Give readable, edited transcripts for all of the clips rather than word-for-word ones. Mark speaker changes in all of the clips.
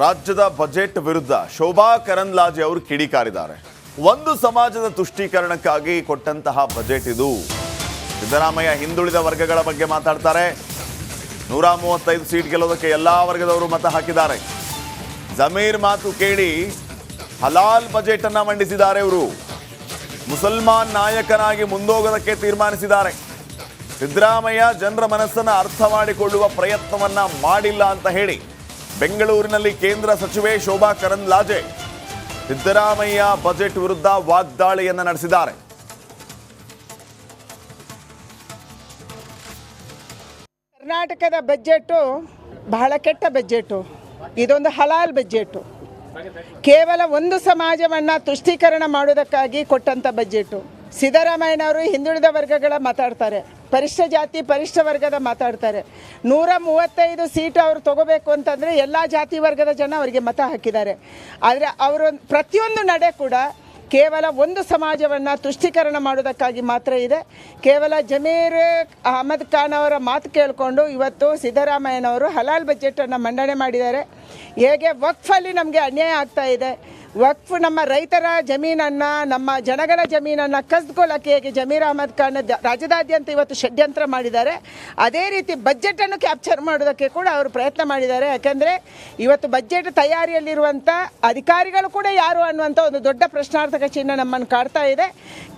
Speaker 1: ರಾಜ್ಯದ ಬಜೆಟ್ ವಿರುದ್ಧ ಶೋಭಾ ಕರಂದ್ಲಾಜೆ ಅವರು ಕಿಡಿಕಾರಿದ್ದಾರೆ. ಒಂದು ಸಮಾಜದ ತುಷ್ಟೀಕರಣಕ್ಕಾಗಿ ಕೊಟ್ಟಂತಹ ಬಜೆಟ್ ಇದು. ಸಿದ್ದರಾಮಯ್ಯ ಹಿಂದುಳಿದ ವರ್ಗಗಳ ಬಗ್ಗೆ ಮಾತಾಡ್ತಾರೆ. 135 ಸೀಟ್ ಗೆಲ್ಲೋದಕ್ಕೆ ಎಲ್ಲಾ ವರ್ಗದವರು ಮತ ಹಾಕಿದ್ದಾರೆ. ಜಮೀರ್ ಮಾತು ಕೇಳಿ ಹಲಾಲ್ ಬಜೆಟ್ ಅನ್ನ ಮಂಡಿಸಿದ್ದಾರೆ. ಇವರು ಮುಸಲ್ಮಾನ್ ನಾಯಕನಾಗಿ ಮುಂದೋಗೋದಕ್ಕೆ ತೀರ್ಮಾನಿಸಿದ್ದಾರೆ. ಸಿದ್ದರಾಮಯ್ಯ ಜನರ ಮನಸ್ಸನ್ನು ಅರ್ಥ ಮಾಡಿಕೊಳ್ಳುವ ಪ್ರಯತ್ನವನ್ನ ಮಾಡಿಲ್ಲ ಅಂತ ಹೇಳಿ ಬೆಂಗಳೂರಿನಲ್ಲಿ ಕೇಂದ್ರ ಸಚಿವೆ ಶೋಭಾ ಕರಂದ್ಲಾಜೆ ಸಿದ್ದರಾಮಯ್ಯ ಬಜೆಟ್ ವಿರುದ್ಧ ವಾಗ್ದಾಳಿಯನ್ನ ನಡೆಸಿದ್ದಾರೆ.
Speaker 2: ಕರ್ನಾಟಕದ ಬಜೆಟ್ ಬಹಳ ಕೆಟ್ಟ ಬಜೆಟ್. ಇದೊಂದು ಹಲಾಲ್ ಬಜೆಟ್. ಕೇವಲ ಒಂದು ಸಮಾಜವನ್ನ ತುಷ್ಟೀಕರಣ ಮಾಡೋದಕ್ಕಾಗಿ ಕೊಟ್ಟಂತ ಬಜೆಟ್. ಸಿದ್ದರಾಮಯ್ಯನವರು ಹಿಂದುಳಿದ ವರ್ಗಗಳ ಮಾತಾಡ್ತಾರೆ, ಪರಿಶಿಷ್ಟ ಜಾತಿ ಪರಿಶಿಷ್ಟ ವರ್ಗದ ಮಾತಾಡ್ತಾರೆ. 135 ಸೀಟು ಅವರು ತಗೋಬೇಕು ಅಂತಂದರೆ ಎಲ್ಲ ಜಾತಿ ವರ್ಗದ ಜನ ಅವರಿಗೆ ಮತ ಹಾಕಿದ್ದಾರೆ. ಆದರೆ ಅವರು ಪ್ರತಿಯೊಂದು ನಡೆ ಕೂಡ ಕೇವಲ ಒಂದು ಸಮಾಜವನ್ನು ತುಷ್ಟೀಕರಣ ಮಾಡೋದಕ್ಕಾಗಿ ಮಾತ್ರ ಇದೆ. ಕೇವಲ ಜಮೀರ್ ಅಹಮದ್ ಖಾನ್ ಅವರ ಮಾತು ಕೇಳಿಕೊಂಡು ಇವತ್ತು ಸಿದ್ದರಾಮಯ್ಯನವರು ಹಲಾಲ್ ಬಜೆಟನ್ನು ಮಂಡನೆ ಮಾಡಿದ್ದಾರೆ. ಹೇಗೆ ವಕ್ಫಲ್ಲಿ ನಮಗೆ ಅನ್ಯಾಯ ಆಗ್ತಾ ಇದೆ, ವಕ್ಫ್ ನಮ್ಮ ರೈತರ ಜಮೀನನ್ನು, ನಮ್ಮ ಜನಗಳ ಜಮೀನನ್ನು ಕಸ್ದುಕೊಳ್ಳೋಕ್ಕೆ ಹೇಗೆ ಜಮೀರ್ ಅಹಮದ್ ಖಾನ್ ರಾಜ್ಯದಾದ್ಯಂತ ಇವತ್ತು ಷಡ್ಯಂತ್ರ ಮಾಡಿದ್ದಾರೆ, ಅದೇ ರೀತಿ ಬಜೆಟನ್ನು ಕ್ಯಾಪ್ಚರ್ ಮಾಡೋದಕ್ಕೆ ಕೂಡ ಅವರು ಪ್ರಯತ್ನ ಮಾಡಿದ್ದಾರೆ. ಯಾಕೆಂದರೆ ಇವತ್ತು ಬಜೆಟ್ ತಯಾರಿಯಲ್ಲಿರುವಂಥ ಅಧಿಕಾರಿಗಳು ಕೂಡ ಯಾರು ಅನ್ನುವಂಥ ಒಂದು ದೊಡ್ಡ ಪ್ರಶ್ನಾರ್ಥಕ ಚಿಹ್ನೆ ನಮ್ಮನ್ನು ಕಾಡ್ತಾ ಇದೆ.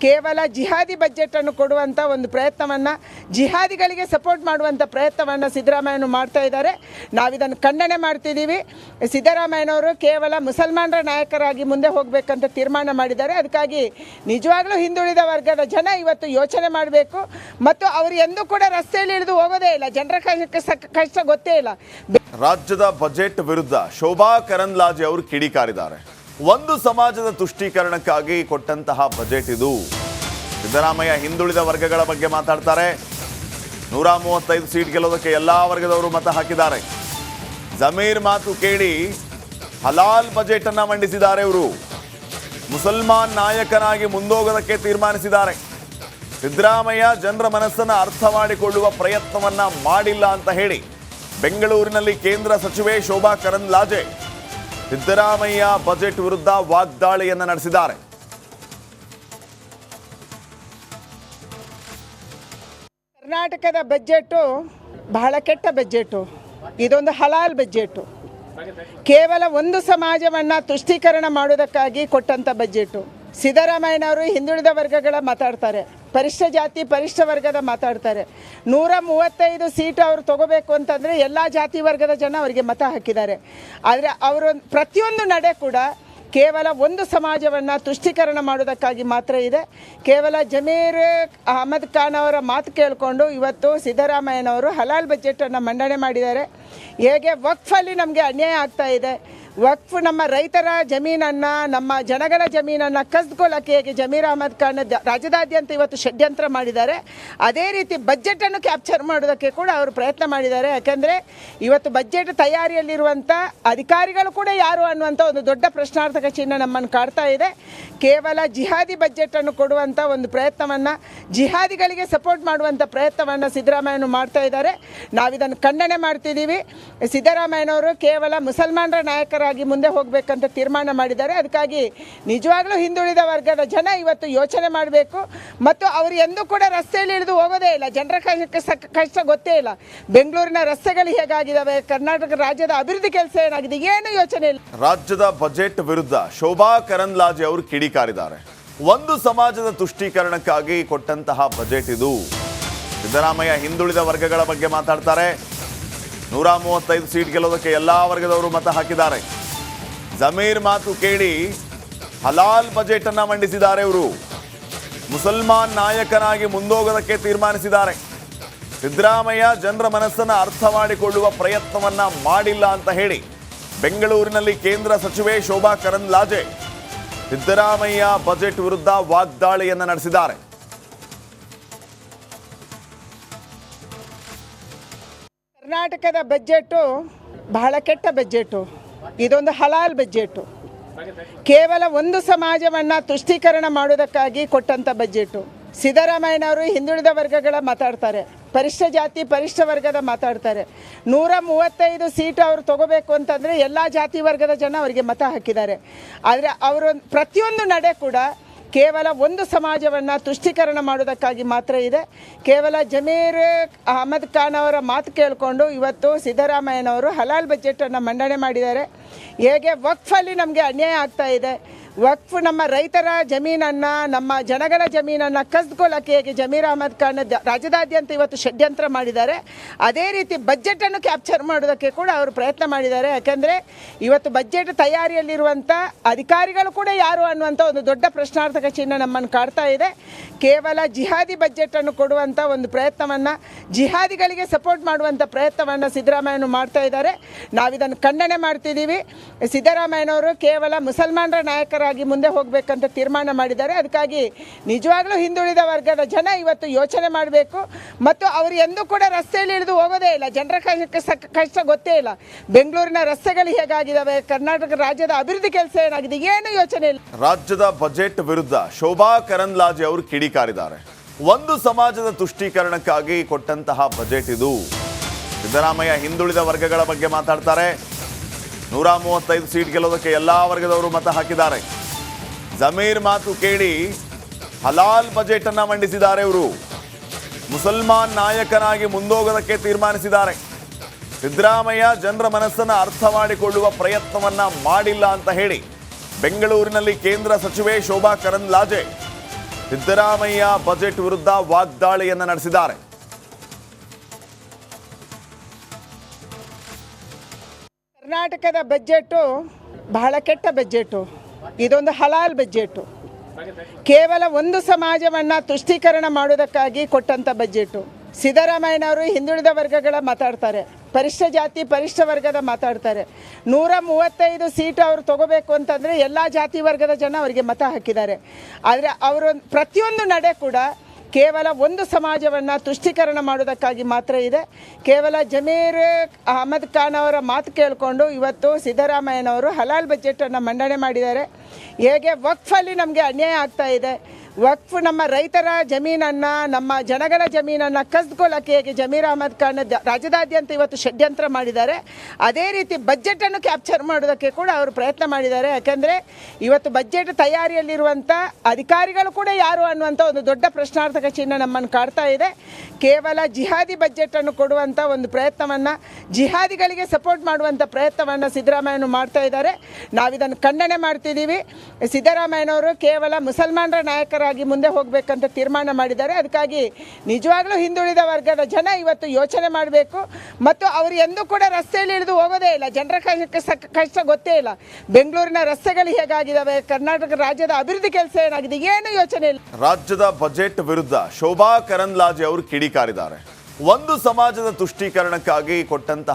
Speaker 2: ಕೇವಲ ಜಿಹಾದಿ ಬಜೆಟನ್ನು ಕೊಡುವಂಥ ಒಂದು ಪ್ರಯತ್ನವನ್ನು, ಜಿಹಾದಿಗಳಿಗೆ ಸಪೋರ್ಟ್ ಮಾಡುವಂಥ ಪ್ರಯತ್ನವನ್ನು ಸಿದ್ದರಾಮಯ್ಯನು ಮಾಡ್ತಾ ಇದ್ದಾರೆ. ನಾವಿದನ್ನು ಖಂಡನೆ ಮಾಡ್ತಿದ್ದೀವಿ. ಸಿದ್ದರಾಮಯ್ಯನವರು ಕೇವಲ ಮುಸಲ್ಮಾನರ ನಾಯಕರಾಗಿ ಮುಂದೆ ಹೋಗಬೇಕಂತ ತೀರ್ಮಾನ ಮಾಡಿದ್ದಾರೆ. ಅದಕ್ಕಾಗಿ ನಿಜವಾಗ್ಲೂ ಹಿಂದುಳಿದ ವರ್ಗದ ಜನ ಇವತ್ತು ಯೋಚನೆ ಮಾಡಬೇಕು. ಮತ್ತು ಅವರು ಎಂದೂ ಕೂಡ ರಸ್ತೆಯಲ್ಲಿ ಇಳಿದು ಹೋಗೋದೇ ಇಲ್ಲ, ಜನರ ಕಷ್ಟ ಗೊತ್ತೇ ಇಲ್ಲ.
Speaker 1: ರಾಜ್ಯದ ಬಜೆಟ್ ವಿರುದ್ಧ ಶೋಭಾ ಕರಂದ್ಲಾಜೆ ಅವರು ಕಿಡಿಕಾರಿದ್ದಾರೆ. ಒಂದು ಸಮಾಜದ ತುಷ್ಟೀಕರಣಕ್ಕಾಗಿ ಕೊಟ್ಟಂತಹ ಬಜೆಟ್ ಇದು. ಸಿದ್ದರಾಮಯ್ಯ ಹಿಂದುಳಿದ ವರ್ಗಗಳ ಬಗ್ಗೆ ಮಾತಾಡ್ತಾರೆ. 135 ಸೀಟ್ ಗೆಲ್ಲೋದಕ್ಕೆ ಎಲ್ಲಾ ವರ್ಗದವರು ಮತ ಹಾಕಿದ್ದಾರೆ. ಜಮೀರ್ ಮಾತು ಕೇಳಿ ಹಲಾಲ್ ಬಜೆಟ್ ಅನ್ನ ಮಂಡಿಸಿದ್ದಾರೆ. ಇವರು ಮುಸಲ್ಮಾನ್ ನಾಯಕನಾಗಿ ಮುಂದೋಗೋದಕ್ಕೆ ತೀರ್ಮಾನಿಸಿದ್ದಾರೆ. ಸಿದ್ದರಾಮಯ್ಯ ಜನರ ಮನಸ್ಸನ್ನು ಅರ್ಥ ಮಾಡಿಕೊಳ್ಳುವ ಪ್ರಯತ್ನವನ್ನ ಮಾಡಿಲ್ಲ ಅಂತ ಹೇಳಿ ಬೆಂಗಳೂರಿನಲ್ಲಿ ಕೇಂದ್ರ ಸಚಿವೆ ಶೋಭಾ ಕರಂದ್ಲಾಜೆ ಸಿದ್ದರಾಮಯ್ಯ ಬಜೆಟ್ ವಿರುದ್ಧ ವಾಗ್ದಾಳಿಯನ್ನ ನಡೆಸಿದ್ದಾರೆ.
Speaker 2: ಕರ್ನಾಟಕದ ಬಜೆಟ್ ಬಹಳ ಕೆಟ್ಟ ಬಜೆಟ್. ಇದೊಂದು ಹಲಾಲ್ ಬಜೆಟ್. ಕೇವಲ ಒಂದು ಸಮಾಜವನ್ನು ತುಷ್ಟೀಕರಣ ಮಾಡೋದಕ್ಕಾಗಿ ಕೊಟ್ಟಂಥ ಬಜೆಟ್. ಸಿದ್ದರಾಮಯ್ಯನವರು ಹಿಂದುಳಿದ ವರ್ಗಗಳ ಮಾತಾಡ್ತಾರೆ, ಪರಿಶಿಷ್ಟ ಜಾತಿ ಪರಿಶಿಷ್ಟ ವರ್ಗದ ಮಾತಾಡ್ತಾರೆ. 135 ಸೀಟು ಅವರು ತಗೋಬೇಕು ಅಂತಂದರೆ ಎಲ್ಲ ಜಾತಿ ವರ್ಗದ ಜನ ಅವರಿಗೆ ಮತ ಹಾಕಿದ್ದಾರೆ. ಆದರೆ ಅವರು ಪ್ರತಿಯೊಂದು ನಡೆ ಕೂಡ ಕೇವಲ ಒಂದು ಸಮಾಜವನ್ನು ತುಷ್ಟೀಕರಣ ಮಾಡೋದಕ್ಕಾಗಿ ಮಾತ್ರ ಇದೆ. ಕೇವಲ ಜಮೀರ್ ಅಹಮದ್ ಖಾನ್ ಅವರ ಮಾತು ಕೇಳಿಕೊಂಡು ಇವತ್ತು ಸಿದ್ದರಾಮಯ್ಯನವರು ಹಲಾಲ್ ಬಜೆಟನ್ನು ಮಂಡನೆ ಮಾಡಿದ್ದಾರೆ. ಹೇಗೆ ವಕ್ಫಲ್ಲಿ ನಮಗೆ ಅನ್ಯಾಯ ಆಗ್ತಾ ಇದೆ, ವಕ್ಫ್ ನಮ್ಮ ರೈತರ ಜಮೀನನ್ನು, ನಮ್ಮ ಜನಗಳ ಜಮೀನನ್ನು ಕಸ್ದುಕೊಳ್ಳೋಕ್ಕೆ ಹೇಗೆ ಜಮೀರ್ ಅಹಮದ್ ಖಾನ್ ರಾಜ್ಯದಾದ್ಯಂತ ಇವತ್ತು ಷಡ್ಯಂತ್ರ ಮಾಡಿದ್ದಾರೆ, ಅದೇ ರೀತಿ ಬಜೆಟನ್ನು ಕ್ಯಾಪ್ಚರ್ ಮಾಡೋದಕ್ಕೆ ಕೂಡ ಅವರು ಪ್ರಯತ್ನ ಮಾಡಿದ್ದಾರೆ. ಯಾಕೆಂದರೆ ಇವತ್ತು ಬಜೆಟ್ ತಯಾರಿಯಲ್ಲಿರುವಂಥ ಅಧಿಕಾರಿಗಳು ಕೂಡ ಯಾರು ಅನ್ನುವಂಥ ಒಂದು ದೊಡ್ಡ ಪ್ರಶ್ನಾರ್ಥಕ ಚಿಹ್ನೆ ನಮ್ಮನ್ನು ಕಾಡ್ತಾ ಇದೆ. ಕೇವಲ ಜಿಹಾದಿ ಬಜೆಟನ್ನು ಕೊಡುವಂಥ ಒಂದು ಪ್ರಯತ್ನವನ್ನು, ಜಿಹಾದಿಗಳಿಗೆ ಸಪೋರ್ಟ್ ಮಾಡುವಂಥ ಪ್ರಯತ್ನವನ್ನು ಸಿದ್ದರಾಮಯ್ಯನು ಮಾಡ್ತಾ ಇದ್ದಾರೆ. ನಾವಿದನ್ನು ಖಂಡನೆ ಮಾಡ್ತಿದ್ದೀವಿ. ಸಿದ್ದರಾಮಯ್ಯನವರು ಕೇವಲ ಮುಸಲ್ಮಾನರ ನಾಯಕರಾಗಿ ಮುಂದೆ ಹೋಗಬೇಕಂತ ತೀರ್ಮಾನ ಮಾಡಿದ್ದಾರೆ. ಅದಕ್ಕಾಗಿ ನಿಜವಾಗ್ಲೂ ಹಿಂದುಳಿದ ವರ್ಗದ ಜನ ಇವತ್ತು ಯೋಚನೆ ಮಾಡಬೇಕು. ಮತ್ತು ಅವರು ಎಂದೂ ಕೂಡ ರಸ್ತೆಯಲ್ಲಿ ಇಳಿದು ಹೋಗೋದೇ ಇಲ್ಲ, ಜನರ ಕಷ್ಟ ಗೊತ್ತೇ ಇಲ್ಲ. ಬೆಂಗಳೂರಿನ ರಸ್ತೆಗಳು ಹೇಗಾಗಿದ್ದಾವೆ, ಕರ್ನಾಟಕ ರಾಜ್ಯದ ಅಭಿವೃದ್ಧಿ ಕೆಲಸ ಏನಾಗಿದೆ, ಏನು ಯೋಚನೆ ಇಲ್ಲ.
Speaker 1: ರಾಜ್ಯದ ಬಜೆಟ್ ವಿರುದ್ಧ ಶೋಭಾ ಕರಂದ್ಲಾಜೆ ಅವರು ಕಿಡಿಕಾರಿದ್ದಾರೆ. ಒಂದು ಸಮಾಜದ ತುಷ್ಟೀಕರಣಕ್ಕಾಗಿ ಕೊಟ್ಟಂತಹ ಬಜೆಟ್ ಇದು. ಸಿದ್ದರಾಮಯ್ಯ ಹಿಂದುಳಿದ ವರ್ಗಗಳ ಬಗ್ಗೆ ಮಾತಾಡ್ತಾರೆ. 135 ಸೀಟ್ ಗೆಲ್ಲೋದಕ್ಕೆ ಎಲ್ಲಾ ವರ್ಗದವರು ಮತ ಹಾಕಿದ್ದಾರೆ. ಜಮೀರ್ ಮಾತು ಕೇಳಿ ಹಲಾಲ್ ಬಜೆಟ್ ಅನ್ನ ಮಂಡಿಸಿದ್ದಾರೆ. ಇವರು ಮುಸಲ್ಮಾನ್ ನಾಯಕನಾಗಿ ಮುಂದೋಗೋದಕ್ಕೆ ತೀರ್ಮಾನಿಸಿದ್ದಾರೆ. ಸಿದ್ದರಾಮಯ್ಯ ಜನರ ಮನಸ್ಸನ್ನು ಅರ್ಥ ಮಾಡಿಕೊಳ್ಳುವ ಪ್ರಯತ್ನವನ್ನ ಮಾಡಿಲ್ಲ ಅಂತ ಹೇಳಿ ಬೆಂಗಳೂರಿನಲ್ಲಿ ಕೇಂದ್ರ ಸಚಿವೆ ಶೋಭಾ ಕರಂದ್ಲಾಜೆ ಸಿದ್ದರಾಮಯ್ಯ ಬಜೆಟ್ ವಿರುದ್ಧ ವಾಗ್ದಾಳಿಯನ್ನ ನಡೆಸಿದ್ದಾರೆ.
Speaker 2: ಕರ್ನಾಟಕದ ಬಜೆಟ್ ಬಹಳ ಕೆಟ್ಟ ಬಜೆಟ್. ಇದೊಂದು ಹಲಾಲ್ ಬಜೆಟ್. ಕೇವಲ ಒಂದು ಸಮಾಜವನ್ನು ತುಷ್ಟೀಕರಣ ಮಾಡೋದಕ್ಕಾಗಿ ಕೊಟ್ಟಂಥ ಬಜೆಟ್. ಸಿದ್ದರಾಮಯ್ಯನವರು ಹಿಂದುಳಿದ ವರ್ಗಗಳ ಮಾತಾಡ್ತಾರೆ, ಪರಿಶಿಷ್ಟ ಜಾತಿ ಪರಿಶಿಷ್ಟ ವರ್ಗದ ಮಾತಾಡ್ತಾರೆ. 135 ಸೀಟು ಅವರು ತಗೋಬೇಕು ಅಂತಂದರೆ ಎಲ್ಲ ಜಾತಿ ವರ್ಗದ ಜನ ಅವರಿಗೆ ಮತ ಹಾಕಿದ್ದಾರೆ. ಆದರೆ ಅವರು ಪ್ರತಿಯೊಂದು ನಡೆ ಕೂಡ ಕೇವಲ ಒಂದು ಸಮಾಜವನ್ನು ತುಷ್ಟೀಕರಣ ಮಾಡೋದಕ್ಕಾಗಿ ಮಾತ್ರ ಇದೆ. ಕೇವಲ ಜಮೀರ್ ಅಹಮದ್ ಖಾನ್ ಅವರ ಮಾತು ಕೇಳಿಕೊಂಡು ಇವತ್ತು ಸಿದ್ದರಾಮಯ್ಯನವರು ಹಲಾಲ್ ಬಜೆಟನ್ನು ಮಂಡನೆ ಮಾಡಿದ್ದಾರೆ. ಹೇಗೆ ವಕ್ಫಲ್ಲಿ ನಮಗೆ ಅನ್ಯಾಯ ಆಗ್ತಾ ಇದೆ, ವಕ್ಫ್ ನಮ್ಮ ರೈತರ ಜಮೀನನ್ನು, ನಮ್ಮ ಜನಗಳ ಜಮೀನನ್ನು ಕಸ್ದುಕೊಳ್ಳೋಕ್ಕೆ ಹೇಗೆ ಜಮೀರ್ ಅಹಮದ್ ಖಾನ್ ರಾಜ್ಯದಾದ್ಯಂತ ಇವತ್ತು ಷಡ್ಯಂತ್ರ ಮಾಡಿದ್ದಾರೆ, ಅದೇ ರೀತಿ ಬಜೆಟನ್ನು ಕ್ಯಾಪ್ಚರ್ ಮಾಡೋದಕ್ಕೆ ಕೂಡ ಅವರು ಪ್ರಯತ್ನ ಮಾಡಿದ್ದಾರೆ. ಯಾಕೆಂದರೆ ಇವತ್ತು ಬಜೆಟ್ ತಯಾರಿಯಲ್ಲಿರುವಂಥ ಅಧಿಕಾರಿಗಳು ಕೂಡ ಯಾರು ಅನ್ನುವಂಥ ಒಂದು ದೊಡ್ಡ ಪ್ರಶ್ನಾರ್ಥಕ ಚಿಹ್ನೆ ನಮ್ಮನ್ನು ಕಾಡ್ತಾ ಇದೆ. ಕೇವಲ ಜಿಹಾದಿ ಬಜೆಟನ್ನು ಕೊಡುವಂಥ ಒಂದು ಪ್ರಯತ್ನವನ್ನು, ಜಿಹಾದಿಗಳಿಗೆ ಸಪೋರ್ಟ್ ಮಾಡುವಂಥ ಪ್ರಯತ್ನವನ್ನು ಸಿದ್ದರಾಮಯ್ಯನು ಮಾಡ್ತಾ ಇದ್ದಾರೆ. ನಾವಿದನ್ನು ಖಂಡನೆ ಮಾಡ್ತಿದ್ದೀವಿ. ಸಿದ್ದರಾಮಯ್ಯನವರು ಕೇವಲ ಮುಸಲ್ಮಾನರ ನಾಯಕರಾಗಿ ಮುಂದೆ ಹೋಗಬೇಕಂತ ತೀರ್ಮಾನ ಮಾಡಿದ್ದಾರೆ. ಅದಕ್ಕಾಗಿ ನಿಜವಾಗ್ಲೂ ಹಿಂದುಳಿದ ವರ್ಗದ ಜನ ಇವತ್ತು ಯೋಚನೆ ಮಾಡಬೇಕು. ಮತ್ತು ಅವರು ಎಂದೂ ಕೂಡ ರಸ್ತೆಯಲ್ಲಿ ಇಳಿದು ಹೋಗೋದೇ ಇಲ್ಲ, ಜನರ ಕಷ್ಟ ಗೊತ್ತೇ ಇಲ್ಲ. ಬೆಂಗಳೂರಿನ ರಸ್ತೆಗಳು ಹೇಗಾಗಿದ್ದಾವೆ, ಕರ್ನಾಟಕ ರಾಜ್ಯದ ಅಭಿವೃದ್ಧಿ ಕೆಲಸ ಏನಾಗಿದೆ, ಏನು ಯೋಚನೆ ಇಲ್ಲ.
Speaker 1: ರಾಜ್ಯದ ಬಜೆಟ್ ವಿರುದ್ಧ ಶೋಭಾ ಕರಂದ್ಲಾಜೆ ಅವರು ಕಿಡಿಕಾರಿದ್ದಾರೆ. ಒಂದು ಸಮಾಜದ ತುಷ್ಟೀಕರಣಕ್ಕಾಗಿ ಕೊಟ್ಟಂತಹ ಬಜೆಟ್ ಇದು. ಸಿದ್ದರಾಮಯ್ಯ ಹಿಂದುಳಿದ ವರ್ಗಗಳ ಬಗ್ಗೆ ಮಾತಾಡ್ತಾರೆ. 135 ಸೀಟ್ ಗೆಲ್ಲೋದಕ್ಕೆ ಎಲ್ಲಾ ವರ್ಗದವರು ಮತ ಹಾಕಿದ್ದಾರೆ. ಜಮೀರ್ ಮಾತು ಕೇಳಿ ಹಲಾಲ್ ಬಜೆಟ್ ಅನ್ನ ಮಂಡಿಸಿದ್ದಾರೆ. ಇವರು ಮುಸಲ್ಮಾನ್ ನಾಯಕನಾಗಿ ಮುಂದೋಗೋದಕ್ಕೆ ತೀರ್ಮಾನಿಸಿದ್ದಾರೆ. ಸಿದ್ದರಾಮಯ್ಯ ಜನರ ಮನಸ್ಸನ್ನು ಅರ್ಥ ಮಾಡಿಕೊಳ್ಳುವ ಪ್ರಯತ್ನವನ್ನ ಮಾಡಿಲ್ಲ ಅಂತ ಹೇಳಿ ಬೆಂಗಳೂರಿನಲ್ಲಿ ಕೇಂದ್ರ ಸಚಿವೆ ಶೋಭಾ ಕರಂದ್ಲಾಜೆ ಸಿದ್ದರಾಮಯ್ಯ ಬಜೆಟ್ ವಿರುದ್ಧ ವಾಗ್ದಾಳಿಯನ್ನ ನಡೆಸಿದ್ದಾರೆ.
Speaker 2: ಕರ್ನಾಟಕದ ಬಜೆಟು ಬಹಳ ಕೆಟ್ಟ ಬಜೆಟು. ಇದೊಂದು ಹಲಾಲ್ ಬಜೆಟು. ಕೇವಲ ಒಂದು ಸಮಾಜವನ್ನು ತುಷ್ಟೀಕರಣ ಮಾಡೋದಕ್ಕಾಗಿ ಕೊಟ್ಟಂಥ ಬಜೆಟು. ಸಿದ್ದರಾಮಯ್ಯನವರು ಹಿಂದುಳಿದ ವರ್ಗಗಳ ಮಾತಾಡ್ತಾರೆ, ಪರಿಶಿಷ್ಟ ಜಾತಿ ಪರಿಶಿಷ್ಟ ವರ್ಗದ ಮಾತಾಡ್ತಾರೆ. 135 ಸೀಟು ಅವರು ತಗೋಬೇಕು ಅಂತಂದರೆ ಎಲ್ಲ ಜಾತಿ ವರ್ಗದ ಜನ ಅವರಿಗೆ ಮತ ಹಾಕಿದ್ದಾರೆ. ಆದರೆ ಅವರು ಪ್ರತಿಯೊಂದು ನಡೆ ಕೂಡ ಕೇವಲ ಒಂದು ಸಮಾಜವನ್ನು ತುಷ್ಟೀಕರಣ ಮಾಡೋದಕ್ಕಾಗಿ ಮಾತ್ರ ಇದೆ. ಕೇವಲ ಜಮೀರ್ ಅಹಮದ್ ಖಾನ್ ಅವರ ಮಾತು ಕೇಳಿಕೊಂಡು ಇವತ್ತು ಸಿದ್ದರಾಮಯ್ಯನವರು ಹಲಾಲ್ ಬಜೆಟನ್ನು ಮಂಡನೆ ಮಾಡಿದ್ದಾರೆ. ಹೇಗೆ ವಕ್ಫಲ್ಲಿ ನಮಗೆ ಅನ್ಯಾಯ ಆಗ್ತಾ ಇದೆ, ವಕ್ಫ್ ನಮ್ಮ ರೈತರ ಜಮೀನನ್ನು, ನಮ್ಮ ಜನಗಳ ಜಮೀನನ್ನು ಕಸ್ದುಕೊಳ್ಳೋಕ್ಕೆ ಹೇಗೆ ಜಮೀರ್ ಅಹಮದ್ ಖಾನ್ ರಾಜ್ಯದಾದ್ಯಂತ ಇವತ್ತು ಷಡ್ಯಂತ್ರ ಮಾಡಿದ್ದಾರೆ, ಅದೇ ರೀತಿ ಬಜೆಟನ್ನು ಕ್ಯಾಪ್ಚರ್ ಮಾಡೋದಕ್ಕೆ ಕೂಡ ಅವರು ಪ್ರಯತ್ನ ಮಾಡಿದ್ದಾರೆ. ಯಾಕೆಂದರೆ ಇವತ್ತು ಬಜೆಟ್ ತಯಾರಿಯಲ್ಲಿರುವಂಥ ಅಧಿಕಾರಿಗಳು ಕೂಡ ಯಾರು ಅನ್ನುವಂಥ ಒಂದು ದೊಡ್ಡ ಪ್ರಶ್ನಾರ್ಥಕ ಚಿಹ್ನೆ ನಮ್ಮನ್ನು ಕಾಡ್ತಾ ಇದೆ. ಕೇವಲ ಜಿಹಾದಿ ಬಜೆಟನ್ನು ಕೊಡುವಂಥ ಒಂದು ಪ್ರಯತ್ನವನ್ನು, ಜಿಹಾದಿಗಳಿಗೆ ಸಪೋರ್ಟ್ ಮಾಡುವಂಥ ಪ್ರಯತ್ನವನ್ನು ಸಿದ್ದರಾಮಯ್ಯನು ಮಾಡ್ತಾ ಇದ್ದಾರೆ. ನಾವಿದನ್ನು ಖಂಡನೆ ಮಾಡ್ತಿದ್ದೀವಿ. ಸಿದ್ದರಾಮಯ್ಯನವರು ಕೇವಲ ಮುಸಲ್ಮಾನರ ನಾಯಕರಾಗಿ ಮುಂದೆ ಹೋಗಬೇಕಂತ ತೀರ್ಮಾನ ಮಾಡಿದ್ದಾರೆ. ಅದಕ್ಕಾಗಿ ನಿಜವಾಗ್ಲೂ ಹಿಂದುಳಿದ ವರ್ಗದ ಜನ ಇವತ್ತು ಯೋಚನೆ ಮಾಡಬೇಕು. ಮತ್ತು ಅವರು ಎಂದೂ ಕೂಡ ರಸ್ತೆಯಲ್ಲಿ ಇಳಿದು ಹೋಗೋದೇ ಇಲ್ಲ, ಜನರ ಕಷ್ಟ ಗೊತ್ತೇ ಇಲ್ಲ. ಬೆಂಗಳೂರಿನ ರಸ್ತೆಗಳು ಹೇಗಾಗಿದ್ದಾವೆ, ಕರ್ನಾಟಕ ರಾಜ್ಯದ ಅಭಿವೃದ್ಧಿ ಕೆಲಸ ಏನಾಗಿದೆ, ಏನು ಯೋಚನೆ ಇಲ್ಲ.
Speaker 1: ರಾಜ್ಯದ ಬಜೆಟ್ ವಿರುದ್ಧ ಶೋಭಾ ಕರಂದ್ಲಾಜೆ ಅವರು ಕಿಡಿಕಾರಿದ್ದಾರೆ. ಒಂದು ಸಮಾಜದ ತುಷ್ಟೀಕರಣಕ್ಕಾಗಿ ಕೊಟ್ಟಂತಹ